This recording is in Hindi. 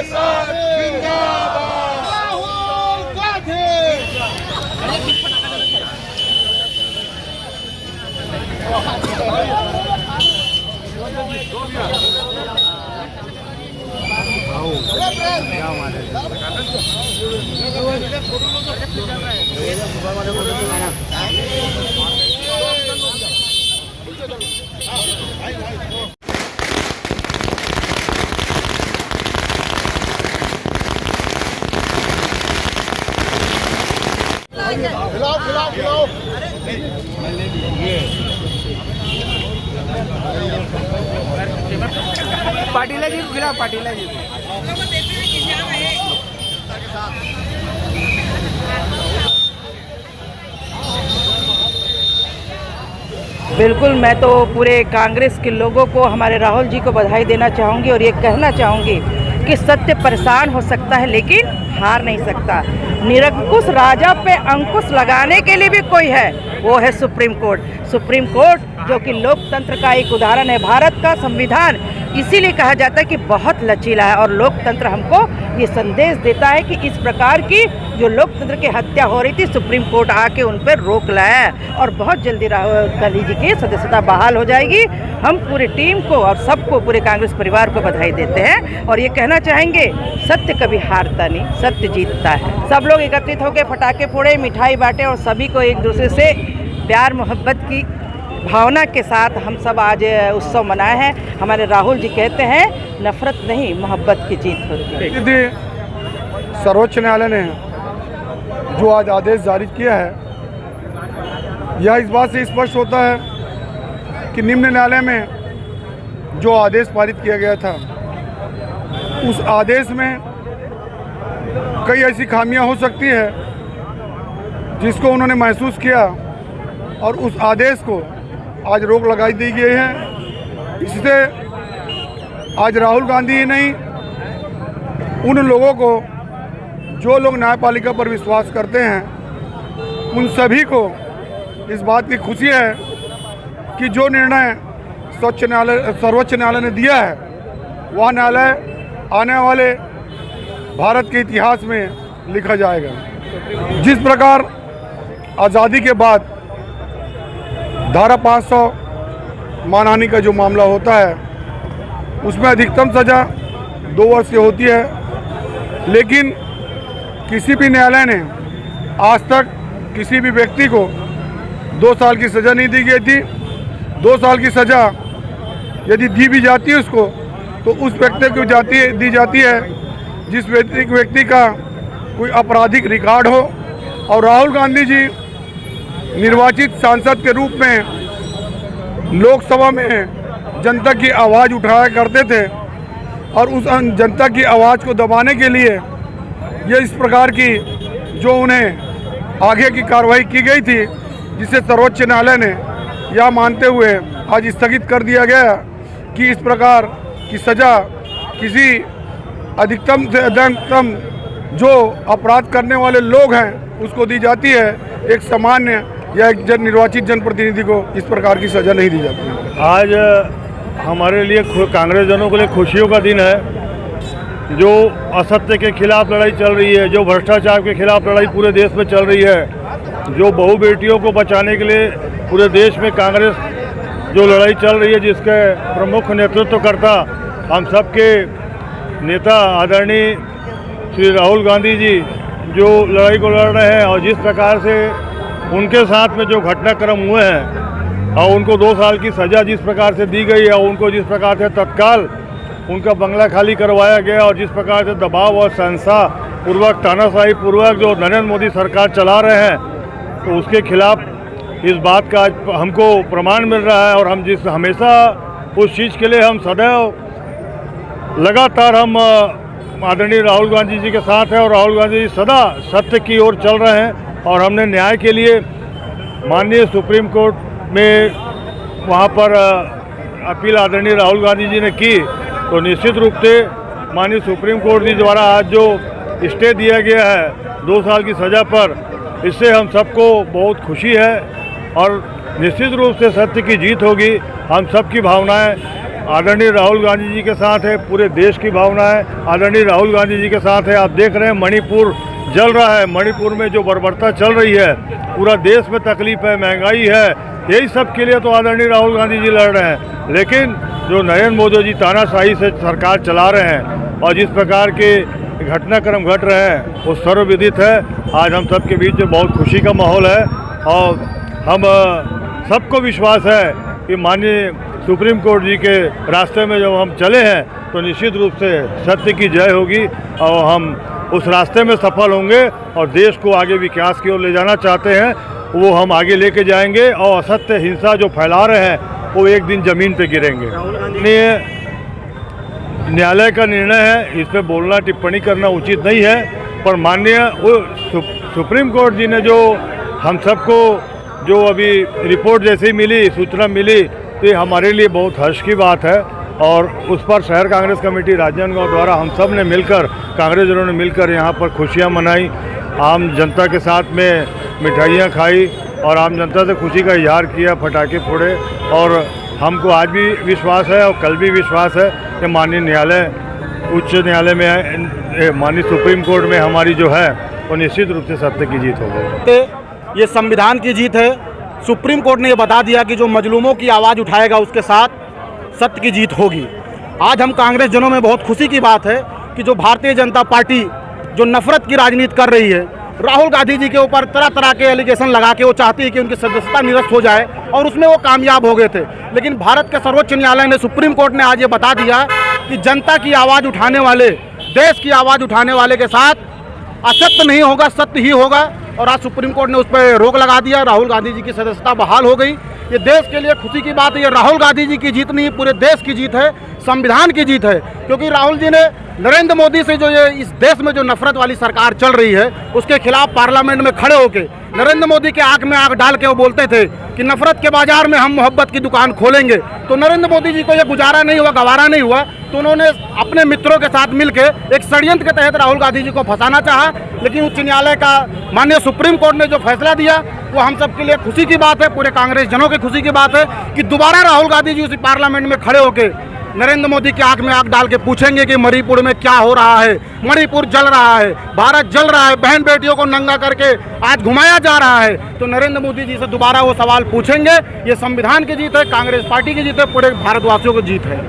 साथ जिंदाबाद। राहुल गांधी। खिलाओ खिलाओ खिलाओ। पाटीला जी को खिलाओ, पाटीला जी को। बिल्कुल, मैं तो पूरे कांग्रेस के लोगों को, हमारे राहुल जी को बधाई देना चाहूँगी और ये कहना चाहूँगी कि सत्य परेशान हो सकता है लेकिन हार नहीं सकता। निरंकुश राजा पे अंकुश लगाने के लिए भी कोई है, वो है सुप्रीम कोर्ट। सुप्रीम कोर्ट जो कि लोकतंत्र का एक उदाहरण है। भारत का संविधान इसीलिए कहा जाता है कि बहुत लचीला है और लोकतंत्र हमको ये संदेश देता है कि इस प्रकार की जो लोकतंत्र की हत्या हो रही थी, सुप्रीम कोर्ट आके उन पर रोक लाया और बहुत जल्दी राहुल गांधी जी की सदस्यता बहाल हो जाएगी। हम पूरी टीम को और सबको, पूरे कांग्रेस परिवार को बधाई देते हैं और ये कहना चाहेंगे सत्य कभी हारता नहीं, सत्य जीतता है। सब लोग एकत्रित होकर पटाखे फोड़े, मिठाई बांटे और सभी को एक दूसरे से प्यार मोहब्बत की भावना के साथ हम सब आज उत्सव मनाए हैं। हमारे राहुल जी कहते हैं नफरत नहीं, मोहब्बत की जीत होती है। सर्वोच्च न्यायालय ने जो आज आदेश जारी किया है, यह इस बात से स्पष्ट होता है कि निम्न न्यायालय में जो आदेश पारित किया गया था, उस आदेश में कई ऐसी खामियां हो सकती है जिसको उन्होंने महसूस किया और उस आदेश को आज रोक लगाई दी गई है। इससे आज राहुल गांधी ही नहीं, उन लोगों को जो लोग न्यायपालिका पर विश्वास करते हैं, उन सभी को इस बात की खुशी है कि जो निर्णय सर्वोच्च न्यायालय ने दिया है, वह न्यायालय आने वाले भारत के इतिहास में लिखा जाएगा। जिस प्रकार आज़ादी के बाद धारा 500 मानहानि का जो मामला होता है, उसमें अधिकतम सज़ा 2 वर्ष की होती है, लेकिन किसी भी न्यायालय ने आज तक किसी भी व्यक्ति को 2 साल की सज़ा नहीं दी गई थी। 2 साल की सज़ा यदि दी भी जाती है उसको, तो उस व्यक्ति को दी जाती है जिस व्यक्ति का कोई आपराधिक रिकॉर्ड हो। और राहुल गांधी जी निर्वाचित सांसद के रूप में लोकसभा में जनता की आवाज़ उठाया करते थे और उस जनता की आवाज़ को दबाने के लिए ये इस प्रकार की जो उन्हें आगे की कार्रवाई की गई थी, जिसे सर्वोच्च न्यायालय ने यह मानते हुए आज स्थगित कर दिया गया कि इस प्रकार की सज़ा किसी अधिकतम से अधिकतम जो अपराध करने वाले लोग हैं उसको दी जाती है, एक सामान्य या एक निर्वाचित जनप्रतिनिधि को इस प्रकार की सज़ा नहीं दी जाती। आज हमारे लिए, कांग्रेस जनों के लिए खुशियों का दिन है। जो असत्य के खिलाफ लड़ाई चल रही है, जो भ्रष्टाचार के खिलाफ लड़ाई पूरे देश में चल रही है, जो बहु बेटियों को बचाने के लिए पूरे देश में कांग्रेस जो लड़ाई चल रही है, जिसके प्रमुख नेतृत्वकर्ता हम सब के नेता आदरणीय श्री राहुल गांधी जी जो लड़ाई को लड़ रहे हैं, और जिस प्रकार से उनके साथ में जो घटनाक्रम हुए हैं और उनको 2 साल की सज़ा जिस प्रकार से दी गई है, और उनको जिस प्रकार से तत्काल उनका बंगला खाली करवाया गया, और जिस प्रकार से दबाव और संस्था पूर्वक, तानाशाही पूर्वक जो नरेंद्र मोदी सरकार चला रहे हैं, तो उसके खिलाफ इस बात का आज हमको प्रमाण मिल रहा है। और हम हमेशा उस चीज़ के लिए हम सदैव लगातार हम आदरणीय राहुल गांधी जी के साथ हैं, और राहुल गांधी जी सदा सत्य की ओर चल रहे हैं। और हमने न्याय के लिए माननीय सुप्रीम कोर्ट में वहाँ पर अपील आदरणीय राहुल गांधी जी ने की, तो निश्चित रूप से माननीय सुप्रीम कोर्ट जी द्वारा आज जो स्टे दिया गया है 2 साल की सज़ा पर, इससे हम सबको बहुत खुशी है और निश्चित रूप से सत्य की जीत होगी। हम सब की भावनाएं आदरणीय राहुल गांधी जी के साथ है, पूरे देश की भावना है आदरणीय राहुल गांधी जी के साथ है। आप देख रहे हैं मणिपुर जल रहा है, मणिपुर में जो बर्बरता चल रही है, पूरा देश में तकलीफ है, महंगाई है, यही सब के लिए तो आदरणीय राहुल गांधी जी लड़ रहे हैं। लेकिन जो नरेंद्र मोदी जी तानाशाही से सरकार चला रहे हैं और जिस प्रकार के घटनाक्रम घट रहे हैं वो सर्वविदित है। आज हम सब के बीच बहुत खुशी का माहौल है और हम सबको विश्वास है कि माननीय सुप्रीम कोर्ट जी के रास्ते में जब हम चले हैं तो निश्चित रूप से सत्य की जय होगी और हम उस रास्ते में सफल होंगे और देश को आगे विकास की ओर ले जाना चाहते हैं वो हम आगे लेके जाएंगे और असत्य हिंसा जो फैला रहे हैं वो एक दिन ज़मीन पे गिरेंगे। न्यायालय का निर्णय है, इस पर बोलना टिप्पणी करना उचित नहीं है, पर माननीय वो सुप्रीम कोर्ट जी ने जो हम सबको जो अभी रिपोर्ट जैसी मिली, सूचना मिली, तो ये हमारे लिए बहुत हर्ष की बात है और उस पर शहर कांग्रेस कमेटी राजनांदगांव द्वारा हम सब ने मिलकर, कांग्रेसजनों ने मिलकर यहाँ पर खुशियाँ मनाई, आम जनता के साथ में मिठाइयाँ खाई और आम जनता से खुशी का इजहार किया, पटाखे फोड़े। और हमको आज भी विश्वास है और कल भी विश्वास है कि माननीय न्यायालय, उच्च न्यायालय में, माननीय सुप्रीम कोर्ट में हमारी जो है वो निश्चित रूप से सत्य की जीत होगी। ये संविधान की जीत है। सुप्रीम कोर्ट ने ये बता दिया कि जो मजलूमों की आवाज़ उठाएगा उसके साथ सत्य की जीत होगी। आज हम कांग्रेस जनों में बहुत खुशी की बात है कि जो भारतीय जनता पार्टी जो नफरत की राजनीति कर रही है, राहुल गांधी जी के ऊपर तरह तरह के एलिगेशन लगा के वो चाहती है कि उनकी सदस्यता निरस्त हो जाए और उसमें वो कामयाब हो गए थे। लेकिन भारत के सर्वोच्च न्यायालय ने, सुप्रीम कोर्ट ने आज ये बता दिया कि जनता की आवाज़ उठाने वाले, देश की आवाज़ उठाने वाले के साथ असत्य नहीं होगा, सत्य ही होगा। और आज सुप्रीम कोर्ट ने उस पर रोक लगा दिया, राहुल गांधी जी की सदस्यता बहाल हो गई। ये देश के लिए खुशी की बात है। ये राहुल गांधी जी की जीत नहीं, पूरे देश की जीत है, संविधान की जीत है। क्योंकि राहुल जी ने नरेंद्र मोदी से जो ये इस देश में जो नफरत वाली सरकार चल रही है उसके खिलाफ पार्लियामेंट में खड़े होके नरेंद्र मोदी के आंख में आंख डाल के वो बोलते थे कि नफरत के बाजार में हम मोहब्बत की दुकान खोलेंगे। तो नरेंद्र मोदी जी को ये गुजारा नहीं हुआ, गवारा नहीं हुआ, तो उन्होंने अपने मित्रों के साथ मिलकर एक षड्यंत्र के तहत राहुल गांधी जी को फंसाना चाहा। लेकिन उच्च न्यायालय का माननीय सुप्रीम कोर्ट ने जो फैसला दिया वो हम सब के लिए खुशी की बात है, पूरे कांग्रेस जनों की खुशी की बात है कि दोबारा राहुल गांधी जी उसी पार्लियामेंट में खड़े होकर नरेंद्र मोदी की आंख में आंख डाल के पूछेंगे कि मणिपुर में क्या हो रहा है, मणिपुर जल रहा है, भारत जल रहा है, बहन बेटियों को नंगा करके आज घुमाया जा रहा है। तो नरेंद्र मोदी जी से दोबारा वो सवाल पूछेंगे। ये संविधान की जीत है, कांग्रेस पार्टी की जीत है, पूरे भारतवासियों की जीत है।